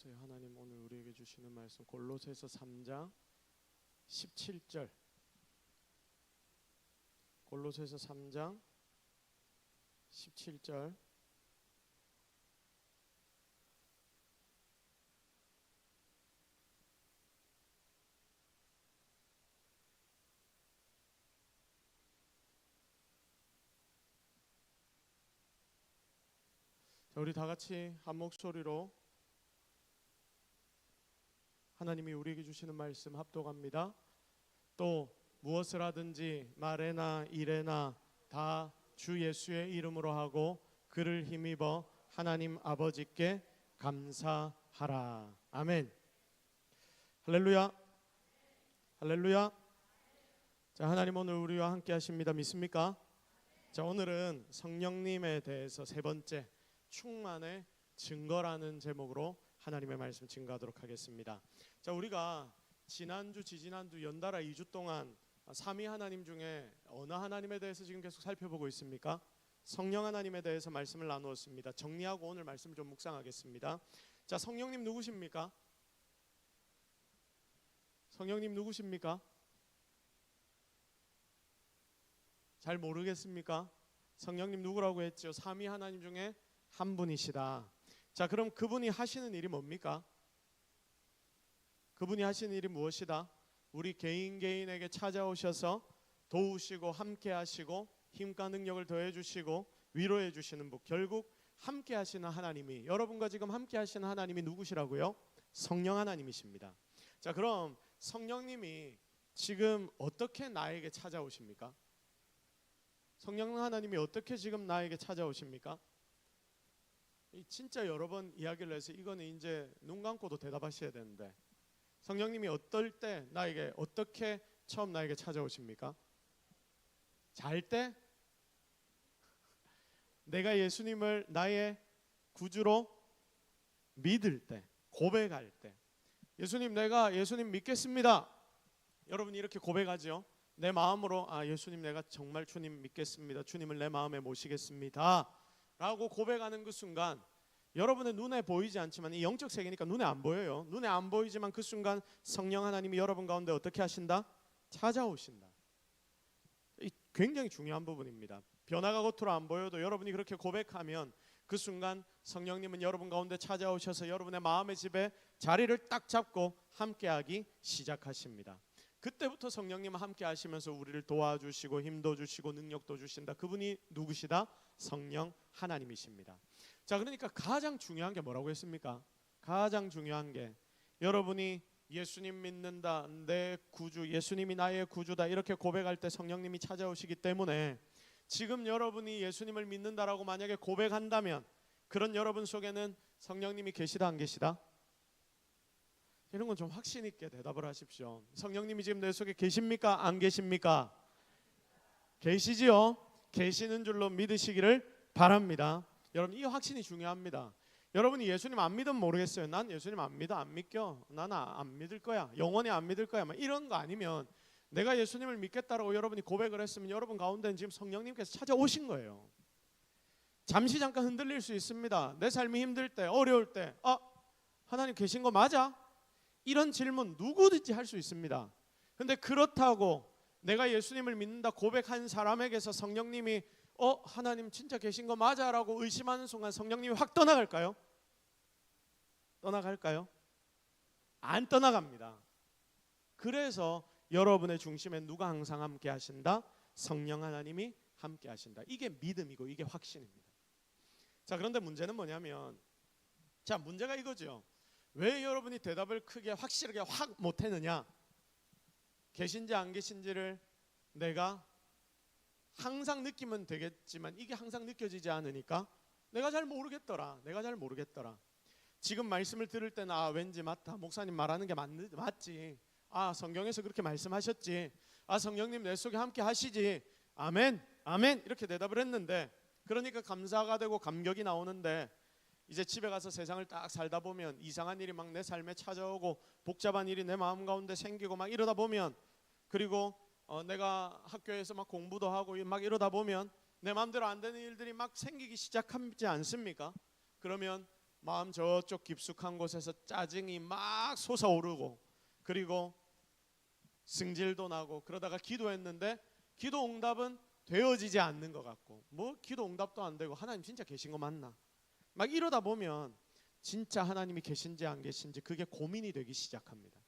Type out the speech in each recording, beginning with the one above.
보세요. 하나님 오늘 우리에게 주시는 말씀 골로새서 3장 17절. 골로새서 3장 17절. 자, 우리 다 같이 한 목소리로 하나님이 우리에게 주시는 말씀 합독합니다. 또 무엇을 하든지 말에나 일에나 다 주 예수의 이름으로 하고 그를 힘입어 하나님 아버지께 감사하라. 아멘. 할렐루야. 할렐루야. 자, 하나님 오늘 우리와 함께 하십니다. 믿습니까? 자, 오늘은 성령님에 대해서 세 번째, 충만의 증거라는 제목으로 하나님의 말씀 증거하도록 하겠습니다. 자, 우리가 지난주, 지지난주 연달아 2주 동안 삼위 하나님 중에 어느 하나님에 대해서 지금 계속 살펴보고 있습니까? 성령 하나님에 대해서 말씀을 나누었습니다. 정리하고 오늘 말씀을 좀 묵상하겠습니다. 자, 성령님 누구십니까? 성령님 누구십니까? 잘 모르겠습니까? 성령님 누구라고 했죠? 삼위 하나님 중에 한 분이시다. 자, 그럼 그분이 하시는 일이 뭡니까? 그분이 하시는 일이 무엇이다? 우리 개인에게 찾아오셔서 도우시고 함께 하시고 힘과 능력을 더해 주시고 위로해 주시는 분, 결국 함께 하시는 하나님이, 여러분과 지금 함께 하시는 하나님이 누구시라고요? 성령 하나님이십니다. 자, 그럼 성령님이 지금 어떻게 나에게 찾아오십니까? 성령 하나님이 어떻게 지금 나에게 찾아오십니까? 진짜 여러 번 이야기를 해서 이거는 이제 눈 감고도 대답하셔야 되는데, 성령님이 어떨 때 나에게 어떻게 처음 나에게 찾아오십니까? 잘 때? 내가 예수님을 나의 구주로 믿을 때, 고백할 때, 예수님, 내가 예수님 믿겠습니다. 여러분이 이렇게 고백하죠. 내 마음으로 예수님, 내가 정말 주님 믿겠습니다. 주님을 내 마음에 모시겠습니다 라고 고백하는 그 순간, 여러분의 눈에 보이지 않지만, 이 영적 세계니까 눈에 안 보여요. 눈에 안 보이지만 그 순간 성령 하나님이 여러분 가운데 어떻게 하신다? 찾아오신다. 이 굉장히 중요한 부분입니다. 변화가 겉으로 안 보여도 여러분이 그렇게 고백하면 그 순간 성령님은 여러분 가운데 찾아오셔서 여러분의 마음의 집에 자리를 딱 잡고 함께하기 시작하십니다. 그때부터 성령님은 함께 하시면서 우리를 도와주시고 힘도 주시고 능력도 주신다. 그분이 누구시다? 성령 하나님이십니다. 자, 그러니까 가장 중요한 게 뭐라고 했습니까? 가장 중요한 게, 여러분이 예수님 믿는다, 내 구주, 예수님이 나의 구주다, 이렇게 고백할 때 성령님이 찾아오시기 때문에, 지금 여러분이 예수님을 믿는다라고 만약에 고백한다면 그런 여러분 속에는 성령님이 계시다 안 계시다? 이런 건 좀 확신 있게 대답을 하십시오. 성령님이 지금 내 속에 계십니까? 안 계십니까? 계시지요? 계시는 줄로 믿으시기를 바랍니다. 여러분, 이 확신이 중요합니다. 여러분이 예수님 안 믿으면 모르겠어요. 난 예수님 안 믿어, 안 믿겨, 나는 안 믿을 거야, 영원히 안 믿을 거야, 이런 거 아니면, 내가 예수님을 믿겠다라고 여러분이 고백을 했으면 여러분 가운데는 지금 성령님께서 찾아오신 거예요. 잠시 잠깐 흔들릴 수 있습니다. 내 삶이 힘들 때, 어려울 때, 하나님 계신 거 맞아? 이런 질문 누구든지 할 수 있습니다. 근데 그렇다고 내가 예수님을 믿는다 고백한 사람에게서 성령님이 하나님 진짜 계신 거 맞아? 라고 의심하는 순간 성령님이 확 떠나갈까요? 떠나갈까요? 안 떠나갑니다. 그래서 여러분의 중심에 누가 항상 함께 하신다? 성령 하나님이 함께 하신다. 이게 믿음이고 이게 확신입니다. 자, 그런데 문제는 뭐냐면, 자, 문제가 이거죠. 왜 여러분이 대답을 크게 확실하게 확 못했느냐? 계신지 안 계신지를 내가 항상 느끼면 되겠지만 이게 항상 느껴지지 않으니까 내가 잘 모르겠더라. 지금 말씀을 들을 때는 왠지 맞다. 목사님 말하는 게 맞지. 성경에서 그렇게 말씀하셨지. 성령님 내 속에 함께 하시지. 아멘, 아멘, 이렇게 대답을 했는데, 그러니까 감사가 되고 감격이 나오는데, 이제 집에 가서 세상을 딱 살다 보면 이상한 일이 막 내 삶에 찾아오고 복잡한 일이 내 마음 가운데 생기고 막 이러다 보면, 그리고 내가 학교에서 막 공부도 하고 막 이러다 보면 내 마음대로 안 되는 일들이 막 생기기 시작하지 않습니까? 그러면 마음 저쪽 깊숙한 곳에서 짜증이 막 솟아오르고 그리고 승질도 나고 그러다가 기도했는데 기도 응답은 되어지지 않는 것 같고 뭐 기도 응답도 안 되고 하나님 진짜 계신 거 맞나? 막 이러다 보면 진짜 하나님이 계신지 안 계신지 그게 고민이 되기 시작합니다.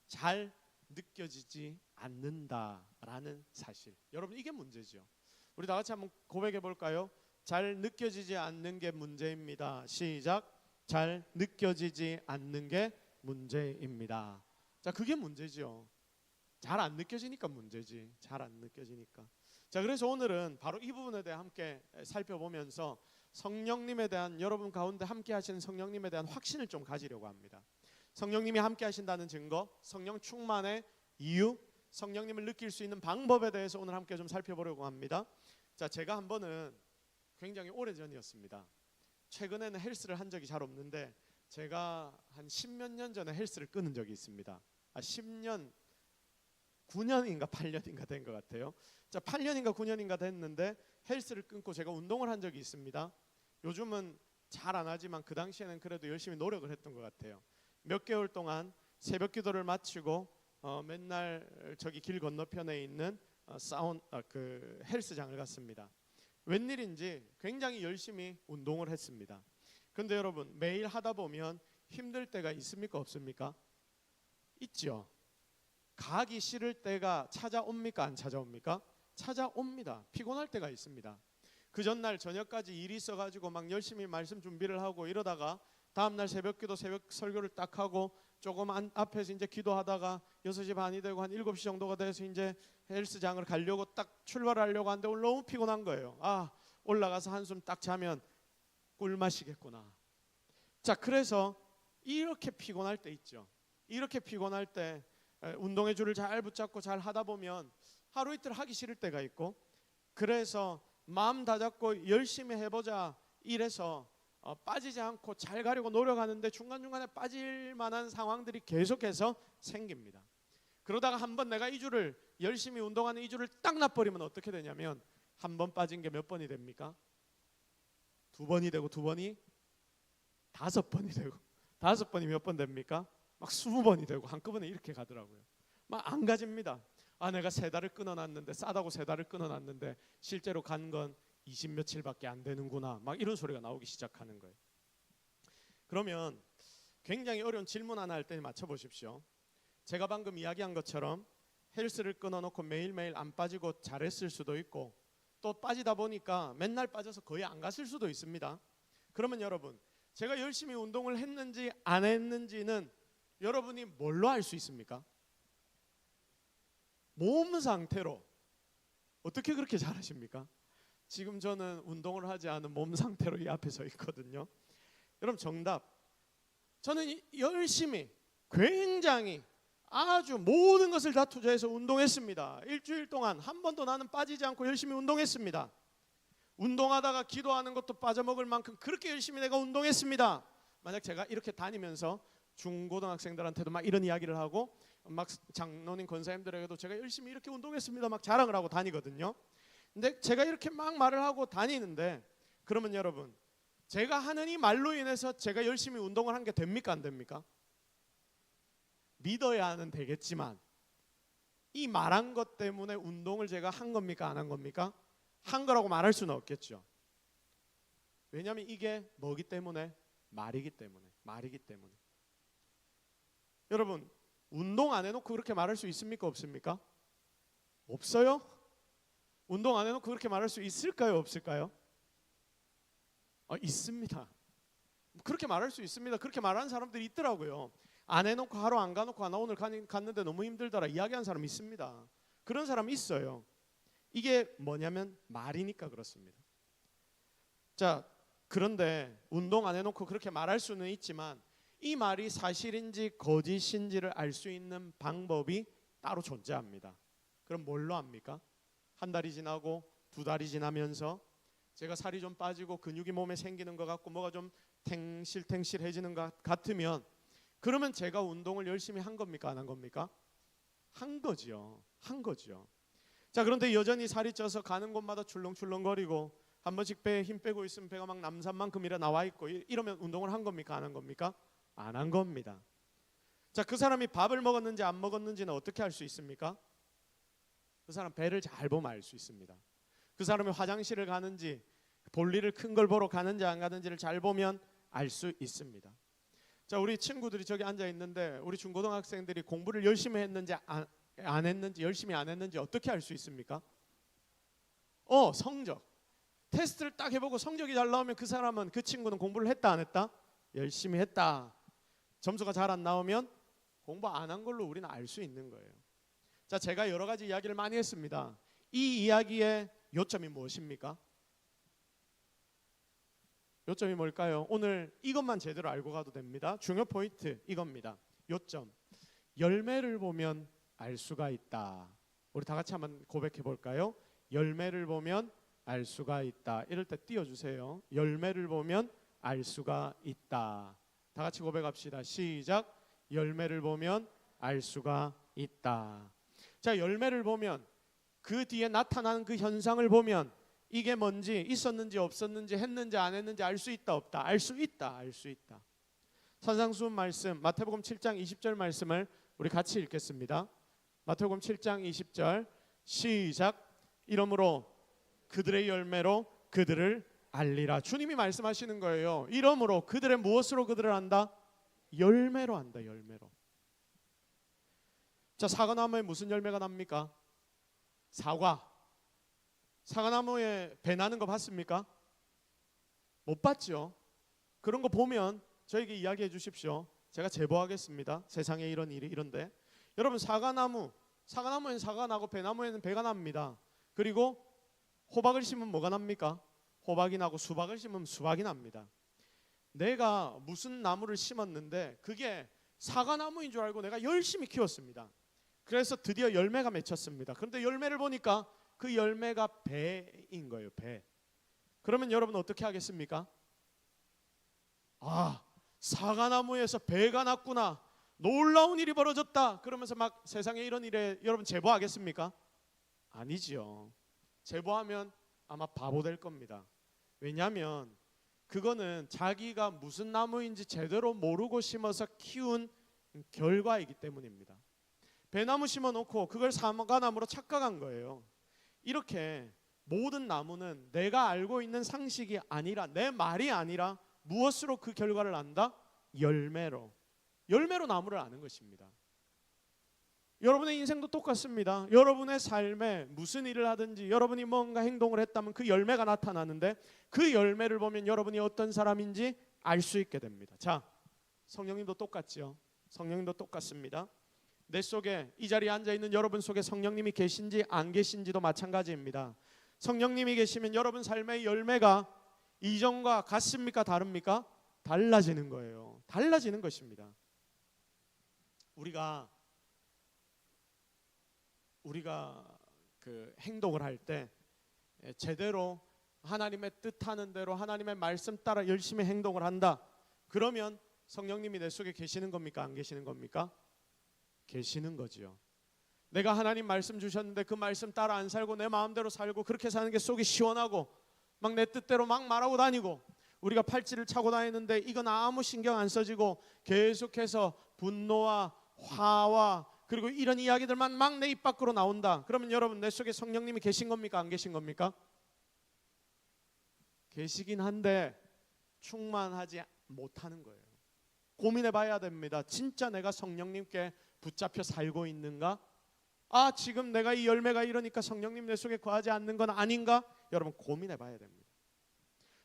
잘 느껴지지 않는다라는 사실. 여러분 이게 문제죠. 우리 다 같이 한번 고백해 볼까요? 잘 느껴지지 않는 게 문제입니다. 시작. 잘 느껴지지 않는 게 문제입니다. 자, 그게 문제죠. 잘 안 느껴지니까 문제지. 잘 안 느껴지니까. 자, 그래서 오늘은 바로 이 부분에 대해 함께 살펴보면서 성령님에 대한 여러분 가운데 함께 하시는 성령님에 대한 확신을 좀 가지려고 합니다. 성령님이 함께 하신다는 증거, 성령 충만의 이유, 성령님을 느낄 수 있는 방법에 대해서 오늘 함께 좀 살펴보려고 합니다. 자, 제가 한 번은 굉장히 오래전이었습니다. 최근에는 헬스를 한 적이 잘 없는데 제가 한 10몇 년 전에 헬스를 끊은 적이 있습니다. 10년, 9년인가 8년인가 된 것 같아요. 자, 8년인가 9년인가 됐는데 헬스를 끊고 제가 운동을 한 적이 있습니다. 요즘은 잘 안 하지만 그 당시에는 그래도 열심히 노력을 했던 것 같아요. 몇 개월 동안 새벽 기도를 마치고 맨날 저기 길 건너편에 있는 그 헬스장을 갔습니다. 웬일인지 굉장히 열심히 운동을 했습니다. 그런데 여러분 매일 하다 보면 힘들 때가 있습니까 없습니까? 있죠. 가기 싫을 때가 찾아옵니까 안 찾아옵니까? 찾아옵니다. 피곤할 때가 있습니다. 그 전날 저녁까지 일이 있어가지고 막 열심히 말씀 준비를 하고 이러다가 다음날 새벽기도 새벽 설교를 딱 하고 조금 앞에서 이제 기도하다가 6시 반이 되고 한 7시 정도가 돼서 이제 헬스장을 가려고 딱 출발하려고 하는데 오늘 너무 피곤한 거예요. 올라가서 한숨 딱 자면 꿀맛이겠구나. 자, 그래서 이렇게 피곤할 때 있죠. 이렇게 피곤할 때 운동의 줄을 잘 붙잡고 잘 하다 보면 하루 이틀 하기 싫을 때가 있고 그래서 마음 다잡고 열심히 해보자 이래서 빠지지 않고 잘 가려고 노력하는데 중간중간에 빠질 만한 상황들이 계속해서 생깁니다. 그러다가 한번 내가 이 줄을 열심히 운동하는 이 줄을 딱 놔버리면 어떻게 되냐면 한 번 빠진 게 몇 번이 됩니까? 2번이 되고 2번이 5번이 되고 5번이 몇 번 됩니까? 막 20번이 되고 한꺼번에 이렇게 가더라고요. 막 안 가집니다. 내가 3달을 끊어놨는데 싸다고 3달을 끊어놨는데 실제로 간 건 20 며칠밖에 안 되는구나. 막 이런 소리가 나오기 시작하는 거예요. 그러면 굉장히 어려운 질문 하나 할 때 맞춰보십시오. 제가 방금 이야기한 것처럼 헬스를 끊어놓고 매일매일 안 빠지고 잘했을 수도 있고 또 빠지다 보니까 맨날 빠져서 거의 안 갔을 수도 있습니다. 그러면 여러분 제가 열심히 운동을 했는지 안 했는지는 여러분이 뭘로 알 수 있습니까? 몸 상태로. 어떻게 그렇게 잘하십니까? 지금 저는 운동을 하지 않은 몸 상태로 이 앞에 서 있거든요. 여러분 정답. 저는 열심히 굉장히 아주 모든 것을 다 투자해서 운동했습니다. 일주일 동안 한 번도 나는 빠지지 않고 열심히 운동했습니다. 운동하다가 기도하는 것도 빠져먹을 만큼 그렇게 열심히 내가 운동했습니다. 만약 제가 이렇게 다니면서 중고등학생들한테도 막 이런 이야기를 하고 막 장로님 권사님들에게도 제가 열심히 이렇게 운동했습니다 막 자랑을 하고 다니거든요. 근데 제가 이렇게 막 말을 하고 다니는데 그러면 여러분 제가 하는 이 말로 인해서 제가 열심히 운동을 한 게 됩니까 안 됩니까? 믿어야는 되겠지만 이 말한 것 때문에 운동을 제가 한 겁니까 안 한 겁니까? 한 거라고 말할 수는 없겠죠. 왜냐하면 이게 뭐기 때문에? 말이기 때문에. 여러분 운동 안 해놓고 그렇게 말할 수 있습니까 없습니까? 없어요? 운동 안 해놓고 그렇게 말할 수 있을까요 없을까요? 있습니다. 그렇게 말할 수 있습니다. 그렇게 말하는 사람들이 있더라고요. 안 해놓고 하루 안 가놓고 나 오늘 갔는데 너무 힘들더라 이야기하는 사람 있습니다. 그런 사람 있어요. 이게 뭐냐면 말이니까 그렇습니다. 자, 그런데 운동 안 해놓고 그렇게 말할 수는 있지만 이 말이 사실인지 거짓인지를 알 수 있는 방법이 따로 존재합니다. 그럼 뭘로 압니까? 한 달이 지나고 2달이 지나면서 제가 살이 좀 빠지고 근육이 몸에 생기는 것 같고 뭐가 좀 탱실탱실해지는 것 같으면 그러면 제가 운동을 열심히 한 겁니까 안 한 겁니까? 한 거죠. 자, 그런데 여전히 살이 쪄서 가는 곳마다 출렁출렁거리고 한 번씩 배에 힘 빼고 있으면 배가 막 남산만큼이라 나와 있고 이러면 운동을 한 겁니까? 안 한 겁니까? 안 한 겁니다. 자, 그 사람이 밥을 먹었는지 안 먹었는지는 어떻게 알 수 있습니까? 그 사람 배를 잘 보면 알 수 있습니다. 그 사람이 화장실을 가는지 볼일을 큰 걸 보러 가는지 안 가는지를 잘 보면 알 수 있습니다. 자, 우리 친구들이 저기 앉아 있는데 우리 중고등학생들이 공부를 열심히 했는지 안 했는지, 열심히 안 했는지 어떻게 알 수 있습니까? 성적. 테스트를 딱 해보고 성적이 잘 나오면 그 사람은, 그 친구는 공부를 했다 안 했다? 열심히 했다. 점수가 잘 안 나오면 공부 안 한 걸로 우리는 알 수 있는 거예요. 자, 제가 여러 가지 이야기를 많이 했습니다. 이 이야기의 요점이 무엇입니까? 요점이 뭘까요? 오늘 이것만 제대로 알고 가도 됩니다. 중요 포인트 이겁니다. 요점. 열매를 보면 알 수가 있다. 우리 다 같이 한번 고백해 볼까요? 열매를 보면 알 수가 있다. 이럴 때 띄워주세요. 열매를 보면 알 수가 있다. 다 같이 고백합시다. 시작. 열매를 보면 알 수가 있다. 자, 열매를 보면, 그 뒤에 나타나는 그 현상을 보면 이게 뭔지, 있었는지 없었는지, 했는지 안 했는지 알 수 있다 없다? 알 수 있다. 알 수 있다. 산상수훈 말씀 마태복음 7장 20절 말씀을 우리 같이 읽겠습니다. 마태복음 7장 20절 시작. 이러므로 그들의 열매로 그들을 알리라. 주님이 말씀하시는 거예요. 이러므로 그들의 무엇으로 그들을 안다? 열매로 안다. 열매로. 자, 사과나무에 무슨 열매가 납니까? 사과. 사과나무에 배 나는 거 봤습니까? 못 봤죠. 그런 거 보면 저에게 이야기해 주십시오. 제가 제보하겠습니다. 세상에 이런 일이 이런데. 여러분, 사과나무에는 사과가 나고 배나무에는 배가 납니다. 그리고 호박을 심으면 뭐가 납니까? 호박이 나고 수박을 심으면 수박이 납니다. 내가 무슨 나무를 심었는데 그게 사과나무인 줄 알고 내가 열심히 키웠습니다. 그래서 드디어 열매가 맺혔습니다. 그런데 열매를 보니까 그 열매가 배인 거예요. 배. 그러면 여러분 어떻게 하겠습니까? 아, 사과나무에서 배가 났구나. 놀라운 일이 벌어졌다. 그러면서 막 세상에 이런 일에 여러분 제보하겠습니까? 아니지요. 제보하면 아마 바보 될 겁니다. 왜냐하면 그거는 자기가 무슨 나무인지 제대로 모르고 심어서 키운 결과이기 때문입니다. 배나무 심어놓고 그걸 사과나무로 착각한 거예요. 이렇게 모든 나무는 내가 알고 있는 상식이 아니라, 내 말이 아니라 무엇으로 그 결과를 안다? 열매로. 열매로 나무를 아는 것입니다. 여러분의 인생도 똑같습니다. 여러분의 삶에 무슨 일을 하든지 여러분이 뭔가 행동을 했다면 그 열매가 나타나는데 그 열매를 보면 여러분이 어떤 사람인지 알 수 있게 됩니다. 자, 성령님도 똑같지요. 성령님도 똑같습니다. 내 속에, 이 자리에 앉아있는 여러분 속에 성령님이 계신지 안 계신지도 마찬가지입니다. 성령님이 계시면 여러분 삶의 열매가 이전과 같습니까? 다릅니까? 달라지는 거예요. 달라지는 것입니다. 우리가 그 행동을 할 때 제대로 하나님의 뜻하는 대로 하나님의 말씀 따라 열심히 행동을 한다. 그러면 성령님이 내 속에 계시는 겁니까? 안 계시는 겁니까? 계시는 거지요. 내가 하나님 말씀 주셨는데 그 말씀 따라 안 살고 내 마음대로 살고 그렇게 사는 게 속이 시원하고 막 내 뜻대로 막 말하고 다니고, 우리가 팔찌를 차고 다니는데 이건 아무 신경 안 써지고 계속해서 분노와 화와 그리고 이런 이야기들만 막 내 입 밖으로 나온다. 그러면 여러분 내 속에 성령님이 계신 겁니까? 안 계신 겁니까? 계시긴 한데 충만하지 못하는 거예요. 고민해 봐야 됩니다. 진짜 내가 성령님께 붙잡혀 살고 있는가? 아, 지금 내가 이 열매가 이러니까 성령님 내 속에 거하지 않는 건 아닌가? 여러분 고민해 봐야 됩니다.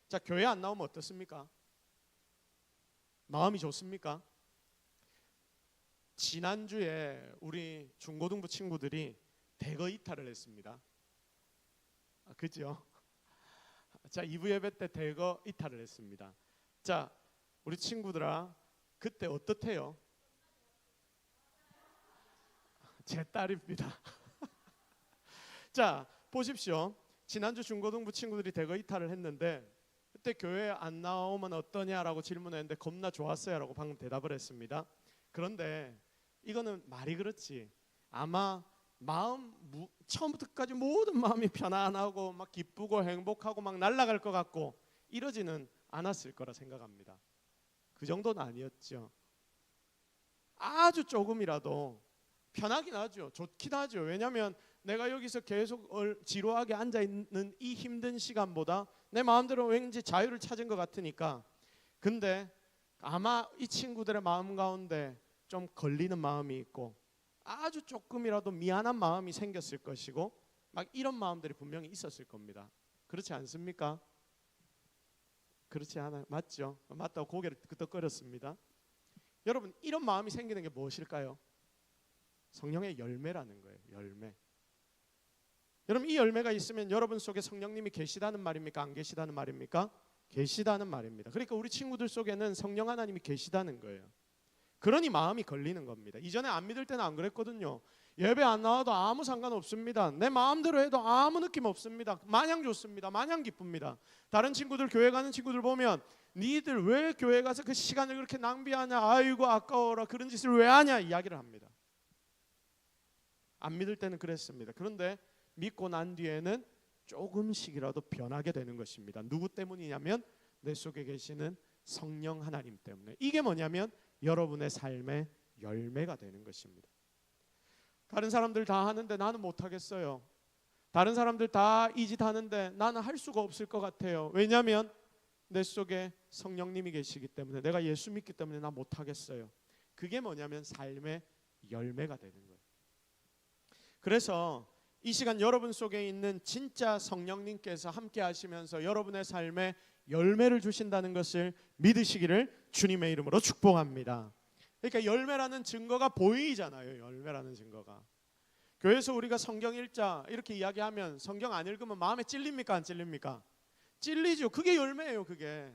자, 교회 안 나오면 어떻습니까? 마음이 좋습니까? 지난주에 우리 중고등부 친구들이 대거 이탈을 했습니다. 그죠? 자, 2부 예배 때 대거 이탈을 했습니다. 자, 우리 친구들아, 그때 어떻대요? 제 딸입니다. 자, 보십시오. 지난주 중고등부 친구들이 대거 이탈을 했는데 그때 교회 안 나오면 어떠냐라고 질문했는데 겁나 좋았어요 라고 방금 대답을 했습니다. 그런데 이거는 말이 그렇지, 아마 처음부터 끝까지 모든 마음이 편안하고 막 기쁘고 행복하고 막 날아갈 것 같고 이러지는 않았을 거라 생각합니다. 그 정도는 아니었죠. 아주 조금이라도 편하긴 하죠. 좋긴 하죠. 왜냐하면 내가 여기서 계속 지루하게 앉아있는 이 힘든 시간보다 내 마음대로 왠지 자유를 찾은 것 같으니까. 근데 아마 이 친구들의 마음 가운데 좀 걸리는 마음이 있고 아주 조금이라도 미안한 마음이 생겼을 것이고 막 이런 마음들이 분명히 있었을 겁니다. 그렇지 않습니까? 그렇지 않아요? 맞죠? 맞다고 고개를 끄덕거렸습니다. 여러분, 이런 마음이 생기는 게 무엇일까요? 성령의 열매라는 거예요. 열매. 여러분, 이 열매가 있으면 여러분 속에 성령님이 계시다는 말입니까? 안 계시다는 말입니까? 계시다는 말입니다. 그러니까 우리 친구들 속에는 성령 하나님이 계시다는 거예요. 그러니 마음이 걸리는 겁니다. 이전에 안 믿을 때는 안 그랬거든요. 예배 안 나와도 아무 상관없습니다. 내 마음대로 해도 아무 느낌 없습니다. 마냥 좋습니다. 마냥 기쁩니다. 다른 친구들, 교회 가는 친구들 보면 니들 왜 교회 가서 그 시간을 그렇게 낭비하냐, 아이고 아까워라, 그런 짓을 왜 하냐 이야기를 합니다. 안 믿을 때는 그랬습니다. 그런데 믿고 난 뒤에는 조금씩이라도 변하게 되는 것입니다. 누구 때문이냐면 내 속에 계시는 성령 하나님 때문에. 이게 뭐냐면 여러분의 삶의 열매가 되는 것입니다. 다른 사람들 다 하는데 나는 못하겠어요. 다른 사람들 다 이 짓 하는데 나는 할 수가 없을 것 같아요. 왜냐하면 내 속에 성령님이 계시기 때문에, 내가 예수 믿기 때문에 나 못하겠어요. 그게 뭐냐면 삶의 열매가 되는 거예요. 그래서 이 시간 여러분 속에 있는 진짜 성령님께서 함께 하시면서 여러분의 삶에 열매를 주신다는 것을 믿으시기를 주님의 이름으로 축복합니다. 그러니까 열매라는 증거가 보이잖아요. 열매라는 증거가. 교회에서 우리가 성경 읽자 이렇게 이야기하면 성경 안 읽으면 마음에 찔립니까? 안 찔립니까? 찔리죠. 그게 열매예요. 그게.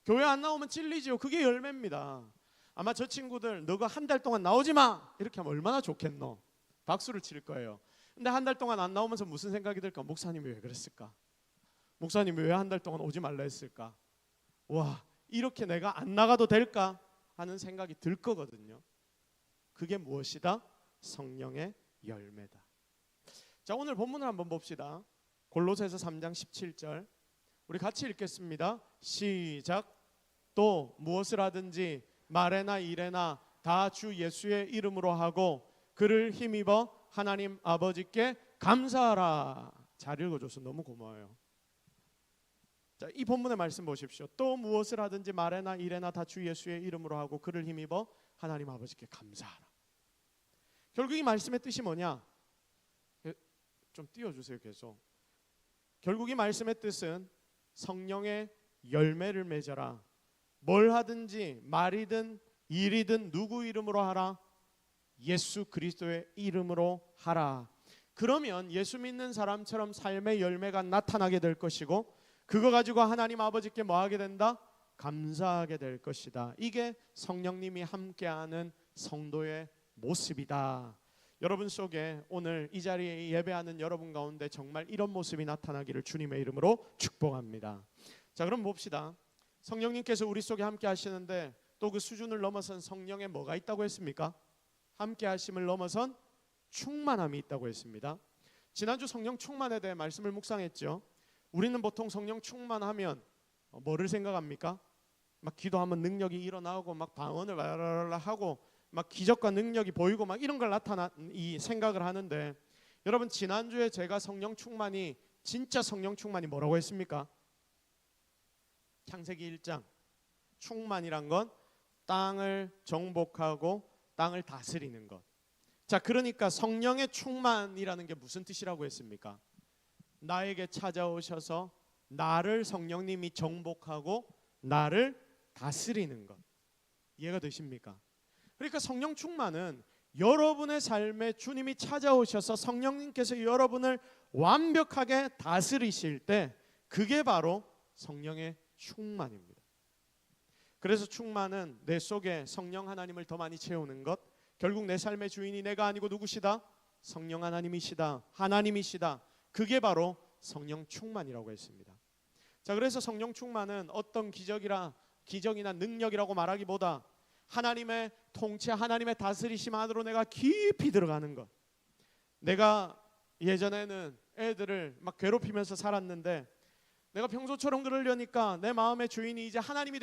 교회 안 나오면 찔리죠. 그게 열매입니다. 아마 저 친구들 너가 한 달 동안 나오지 마 이렇게 하면 얼마나 좋겠노. 박수를 칠 거예요. 근데 한 달 동안 안 나오면서 무슨 생각이 들까? 목사님이 왜 그랬을까? 목사님이 왜 한 달 동안 오지 말라 했을까? 와, 이렇게 내가 안 나가도 될까? 하는 생각이 들 거거든요. 그게 무엇이다? 성령의 열매다. 자, 오늘 본문을 한번 봅시다. 골로새서 3장 17절 우리 같이 읽겠습니다. 시작. 또 무엇을 하든지 말에나 일에나 다 주 예수의 이름으로 하고 그를 힘입어 하나님 아버지께 감사하라. 잘 읽어줘서 너무 고마워요. 자, 이 본문의 말씀 보십시오. 또 무엇을 하든지 말에나 일에나 다 주 예수의 이름으로 하고 그를 힘입어 하나님 아버지께 감사하라. 결국 이 말씀의 뜻이 뭐냐? 좀 띄워주세요. 계속. 결국 이 말씀의 뜻은 성령의 열매를 맺어라. 뭘 하든지 말이든 일이든 누구 이름으로 하라? 예수 그리스도의 이름으로 하라. 그러면 예수 믿는 사람처럼 삶의 열매가 나타나게 될 것이고 그거 가지고 하나님 아버지께 뭐 하게 된다? 감사하게 될 것이다. 이게 성령님이 함께하는 성도의 모습이다. 여러분 속에 오늘 이 자리에 예배하는 여러분 가운데 정말 이런 모습이 나타나기를 주님의 이름으로 축복합니다. 자, 그럼 봅시다. 성령님께서 우리 속에 함께 하시는데 또 그 수준을 넘어선 성령에 뭐가 있다고 했습니까? 함께 하심을 넘어선 충만함이 있다고 했습니다. 지난주 성령 충만에 대해 말씀을 묵상했죠. 우리는 보통 성령 충만하면 뭐를 생각합니까? 막 기도하면 능력이 일어나고 막 방언을 하고 막 기적과 능력이 보이고 막 이런 걸 이 생각을 하는데, 여러분 지난주에 제가 성령 충만이 진짜 성령 충만이 뭐라고 했습니까? 창세기 1장 충만이란 건 땅을 정복하고 땅을 다스리는 것. 자, 그러니까 성령의 충만이라는 게 무슨 뜻이라고 했습니까? 나에게 찾아오셔서 나를 성령님이 정복하고 나를 다스리는 것. 이해가 되십니까? 그러니까 성령 충만은 여러분의 삶에 주님이 찾아오셔서 성령님께서 여러분을 완벽하게 다스리실 때 그게 바로 성령의 충만입니다. 그래서 충만은 내 속에 성령 하나님을 더 많이 채우는 것. 결국 내 삶의 주인이 내가 아니고 누구시다? 성령 하나님이시다. 하나님이시다. 그게 바로 성령 충만이라고 했습니다. 자, 그래서 성령 충만은 어떤 기적이나 능력이라고 말하기보다 하나님의 통치, 하나님의 다스리심 안으로 내가 깊이 들어가는 것. 내가 예전에는 애들을 막 괴롭히면서 살았는데 내가 평소처럼 그러려니까 내 마음의 주인이 이제 하나님이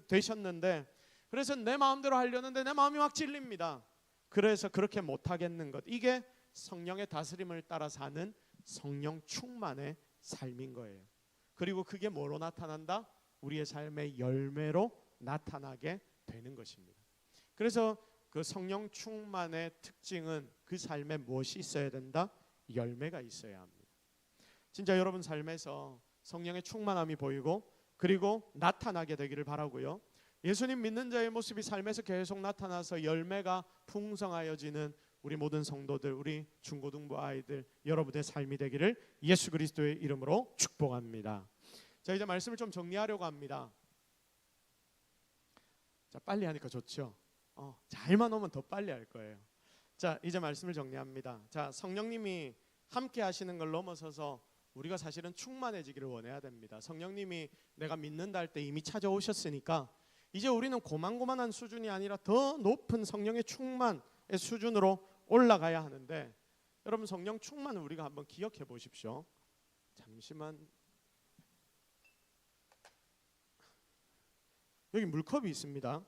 되셨는데 그래서 내 마음대로 하려는데 내 마음이 막 찔립니다. 그래서 그렇게 못하겠는 것. 이게 성령의 다스림을 따라 사는 성령 충만의 삶인 거예요. 그리고 그게 뭐로 나타난다? 우리의 삶의 열매로 나타나게 되는 것입니다. 그래서 그 성령 충만의 특징은 그 삶에 무엇이 있어야 된다? 열매가 있어야 합니다. 진짜 여러분 삶에서 성령의 충만함이 보이고 그리고 나타나게 되기를 바라고요. 예수님 믿는 자의 모습이 삶에서 계속 나타나서 열매가 풍성하여지는 우리 모든 성도들, 우리 중고등부 아이들 여러분의 삶이 되기를 예수 그리스도의 이름으로 축복합니다. 자, 이제 말씀을 좀 정리하려고 합니다. 자, 빨리 하니까 좋죠. 잘만 오면 더 빨리 할 거예요. 자, 이제 말씀을 정리합니다. 자, 성령님이 함께 하시는 걸 넘어서서 우리가 사실은 충만해지기를 원해야 됩니다. 성령님이 내가 믿는다 할 때 이미 찾아오셨으니까 이제 우리는 고만고만한 수준이 아니라 더 높은 성령의 충만의 수준으로 올라가야 하는데, 여러분 성령 충만을 우리가 한번 기억해 보십시오. 잠시만, 여기 물컵이 있습니다.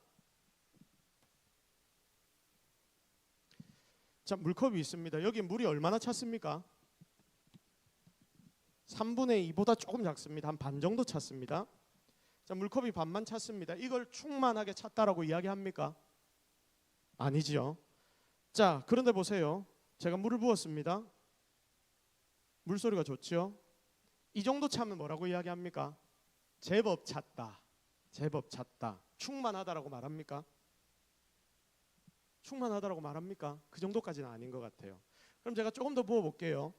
자, 물컵이 있습니다. 여기 물이 얼마나 찼습니까? 3분의 2보다 조금 작습니다. 한 반 정도 찼습니다. 자, 물컵이 반만 찼습니다. 이걸 충만하게 찼다라고 이야기합니까? 아니지요. 자, 그런데 보세요. 제가 물을 부었습니다. 물소리가 좋죠? 이 정도 차면 뭐라고 이야기합니까? 제법 찼다. 제법 찼다. 충만하다라고 말합니까? 충만하다라고 말합니까? 그 정도까지는 아닌 것 같아요. 그럼 제가 조금 더 부어 볼게요.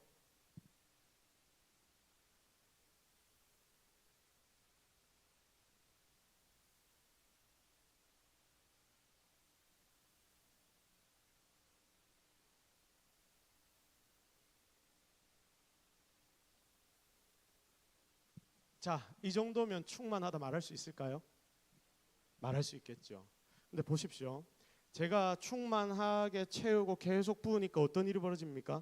자, 이 정도면 충만하다 말할 수 있을까요? 말할 수 있겠죠. 근데 보십시오. 제가 충만하게 채우고 계속 부으니까 어떤 일이 벌어집니까?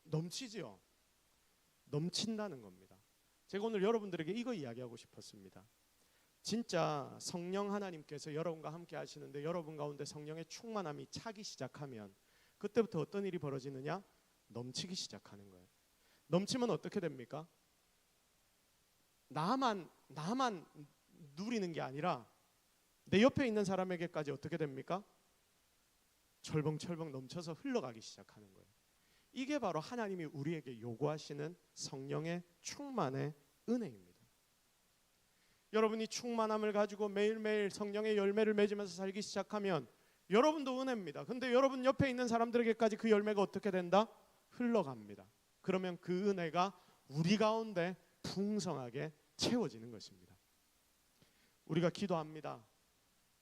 넘치지요. 넘친다는 겁니다. 제가 오늘 여러분들에게 이거 이야기하고 싶었습니다. 진짜 성령 하나님께서 여러분과 함께 하시는데 여러분 가운데 성령의 충만함이 차기 시작하면 그때부터 어떤 일이 벌어지느냐? 넘치기 시작하는 거예요. 넘치면 어떻게 됩니까? 나만 누리는 게 아니라 내 옆에 있는 사람에게까지 어떻게 됩니까? 철벙철벙 넘쳐서 흘러가기 시작하는 거예요. 이게 바로 하나님이 우리에게 요구하시는 성령의 충만의 은혜입니다. 여러분이 충만함을 가지고 매일매일 성령의 열매를 맺으면서 살기 시작하면 여러분도 은혜입니다. 근데 여러분 옆에 있는 사람들에게까지 그 열매가 어떻게 된다? 흘러갑니다. 그러면 그 은혜가 우리 가운데 풍성하게 채워지는 것입니다. 우리가 기도합니다.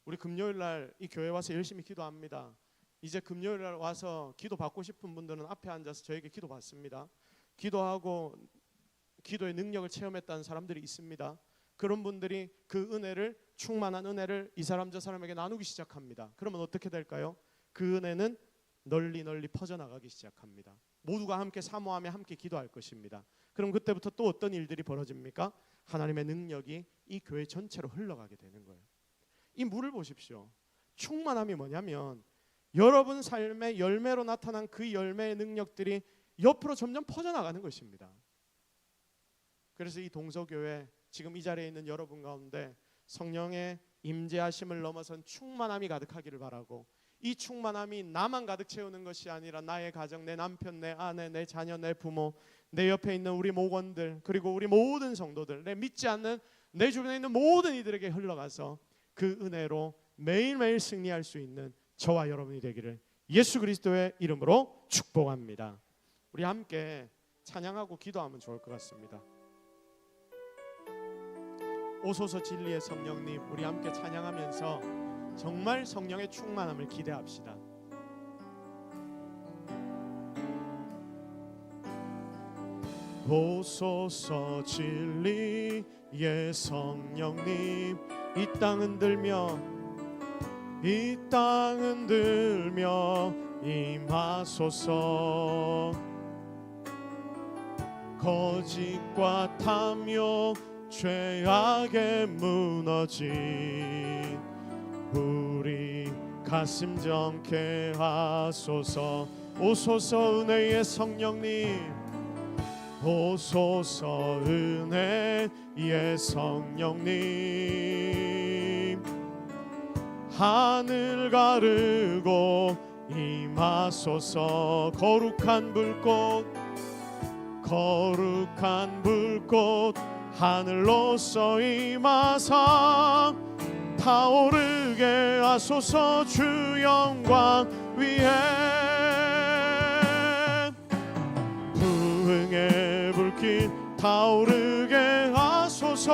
우리 금요일 날 이 교회 와서 열심히 기도합니다. 이제 금요일 날 와서 기도 받고 싶은 분들은 앞에 앉아서 저에게 기도 받습니다. 기도하고 기도의 능력을 체험했다는 사람들이 있습니다. 그런 분들이 그 은혜를, 충만한 은혜를 이 사람 저 사람에게 나누기 시작합니다. 그러면 어떻게 될까요? 그 은혜는 널리 퍼져나가기 시작합니다. 모두가 함께 사모하며 함께 기도할 것입니다. 그럼 그때부터 또 어떤 일들이 벌어집니까? 하나님의 능력이 이 교회 전체로 흘러가게 되는 거예요. 이 물을 보십시오. 충만함이 뭐냐면 여러분 삶의 열매로 나타난 그 열매의 능력들이 옆으로 점점 퍼져나가는 것입니다. 그래서 이 동서교회 지금 이 자리에 있는 여러분 가운데 성령의 임재하심을 넘어선 충만함이 가득하기를 바라고, 이 충만함이 나만 가득 채우는 것이 아니라 나의 가정, 내 남편, 내 아내, 내 자녀, 내 부모, 내 옆에 있는 우리 목원들, 그리고 우리 모든 성도들, 내 믿지 않는 내 주변에 있는 모든 이들에게 흘러가서 그 은혜로 매일매일 승리할 수 있는 저와 여러분이 되기를 예수 그리스도의 이름으로 축복합니다. 우리 함께 찬양하고 기도하면 좋을 것 같습니다. 오소서 진리의 성령님, 우리 함께 찬양하면서 정말 성령의 충만함을 기대합시다. 오소서 진리의 성령님, 이 땅 흔들며 임하소서. 거짓과 탐욕 죄악에 무너진 우리 가슴 정케 하소서. 오소서 은혜의 성령님, 오소서 은혜의 성령님, 하늘 가르고 임하소서. 거룩한 불꽃, 거룩한 불꽃 하늘로서 임하사 타오르게 하소서. 주 영광 위에 부흥의 불길 타오르게 하소서.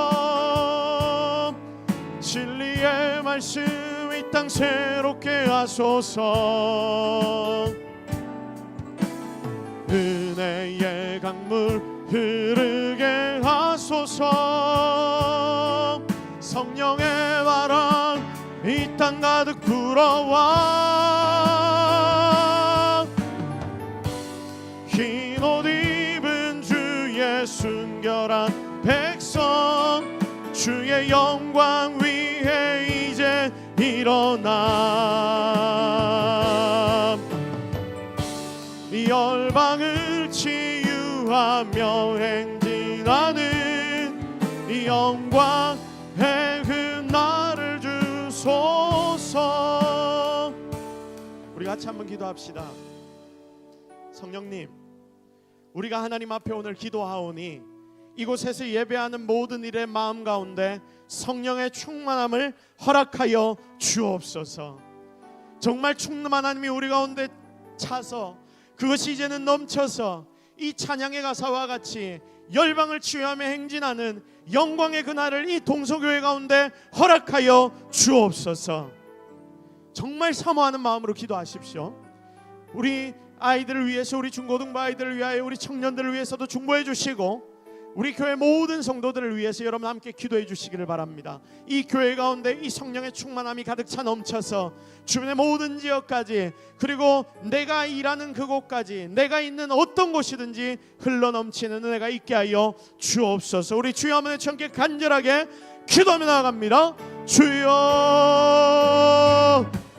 진리의 말씀 이 땅 새롭게 하소서. 은혜의 강물 흐르게 하소서. 성령의 바람 이 땅 가득 불어와 흰 옷 입은 주의 순결한 백성 주의 영광 위에 이제 일어나 열방을 치유하며 행진하는 이 영광의 그 나를 주소서. 우리 같이 한번 기도합시다. 성령님, 우리가 하나님 앞에 오늘 기도하오니 이곳에서 예배하는 모든 일의 마음 가운데 성령의 충만함을 허락하여 주옵소서. 정말 충만한 하나님이 우리 가운데 차서 그것이 이제는 넘쳐서 이 찬양의 가사와 같이 열방을 치유하며 행진하는 영광의 그날을 이 동서교회 가운데 허락하여 주옵소서. 정말 사모하는 마음으로 기도하십시오. 우리 아이들을 위해서, 우리 중고등부 아이들을 위하여, 우리 청년들을 위해서도 중보해 주시고 우리 교회 모든 성도들을 위해서 여러분 함께 기도해 주시기를 바랍니다. 이 교회 가운데 이 성령의 충만함이 가득 차 넘쳐서 주변의 모든 지역까지, 그리고 내가 일하는 그곳까지, 내가 있는 어떤 곳이든지 흘러넘치는 은혜가 있게 하여 주옵소서. 우리 주여 한번 함께 간절하게 기도하며 나아갑니다. 주여,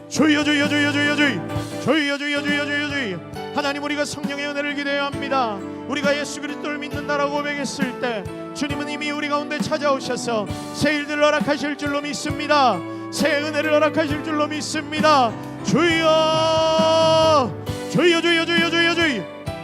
주여, 주여, 주여, 주여, 주여, 주여, 주여, 주여, 주여, 주여. 하나님, 우리가 성령의 은혜를 기대해야 합니다. 우리가 예수 그리스도를 믿는다라고 고백했을 때 주님은 이미 우리 가운데 찾아오셔서 새 일들을 허락하실 줄로 믿습니다. 새 은혜를 허락하실 줄로 믿습니다. 주여, 주여, 주여, 주여, 주여, 주여,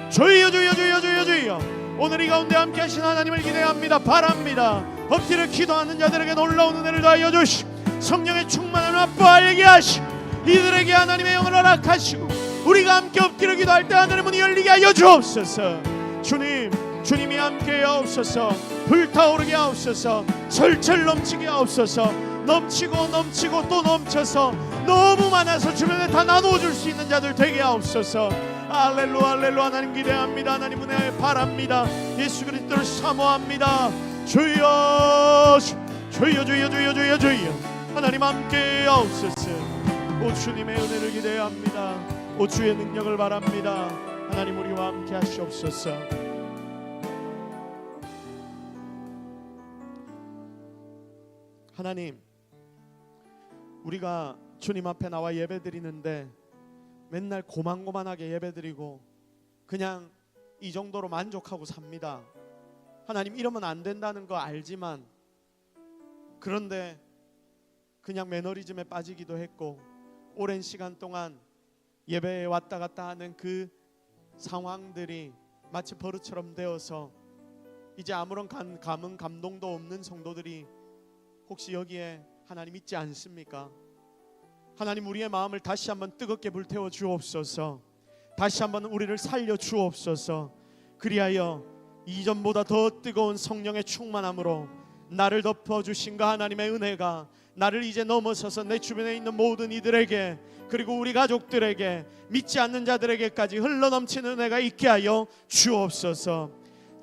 주여, 주여, 주여, 주여, 주여. 오늘 이 가운데 함께 하신 하나님을 기대합니다. 바랍니다. 엎드려 기도하는 자들에게 놀라운 은혜를 더하여 주시고 성령의 충만함을 맛보게 하시고 이들에게 하나님의 영을 허락하시고 우리가 함께 엎드려 기도할 때 하늘의 문이 열리게 하여 주옵소서. 주님, 주님이 함께 하옵소서. 불타오르게 하옵소서. 절철 넘치게 하옵소서. 넘치고 넘치고 또 넘쳐서 너무 많아서 주변에 다 나누어줄 수 있는 자들 되게 하옵소서. 할렐루야, 할렐루야. 하나님 기대합니다. 하나님 은혜 바랍니다. 예수 그리스도를 사모합니다. 주여, 주여, 주여, 주여, 주여, 주여. 하나님 함께 하옵소서. 오 주님의 은혜를 기대합니다. 오 주의 능력을 바랍니다. 하나님 우리와 함께 하시옵소서. 하나님, 우리가 주님 앞에 나와 예배드리는데 맨날 고만고만하게 예배드리고 그냥 이 정도로 만족하고 삽니다. 하나님, 이러면 안 된다는 거 알지만 그런데 그냥 매너리즘에 빠지기도 했고 오랜 시간 동안 예배에 왔다 갔다 하는 그 상황들이 마치 버릇처럼 되어서 이제 아무런 감흥 감동도 없는 성도들이 혹시 여기에 하나님 있지 않습니까? 하나님, 우리의 마음을 다시 한번 뜨겁게 불태워 주옵소서. 다시 한번 우리를 살려 주옵소서. 그리하여 이전보다 더 뜨거운 성령의 충만함으로 나를 덮어주신가 하나님의 은혜가 나를 이제 넘어서서 내 주변에 있는 모든 이들에게, 그리고 우리 가족들에게, 믿지 않는 자들에게까지 흘러넘치는 은혜가 있게 하여 주옵소서.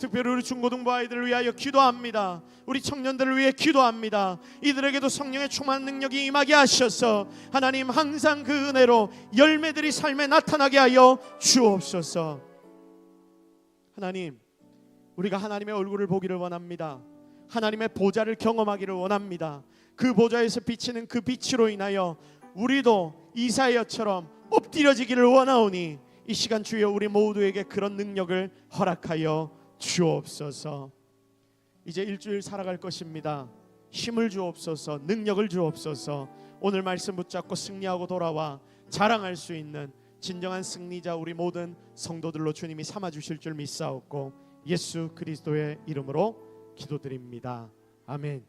특별히 우리 중고등부 아이들을 위하여 기도합니다. 우리 청년들을 위해 기도합니다. 이들에게도 성령의 충만한 능력이 임하게 하셔서 하나님 항상 그 은혜로 열매들이 삶에 나타나게 하여 주옵소서. 하나님, 우리가 하나님의 얼굴을 보기를 원합니다. 하나님의 보좌를 경험하기를 원합니다. 그 보좌에서 비치는 그 빛으로 인하여 우리도 이사야처럼 엎드려지기를 원하오니 이 시간 주여 우리 모두에게 그런 능력을 허락하여 주옵소서. 이제 일주일 살아갈 것입니다. 힘을 주옵소서. 능력을 주옵소서. 오늘 말씀 붙잡고 승리하고 돌아와 자랑할 수 있는 진정한 승리자 우리 모든 성도들로 주님이 삼아주실 줄 믿사옵고 예수 그리스도의 이름으로 기도드립니다. 아멘.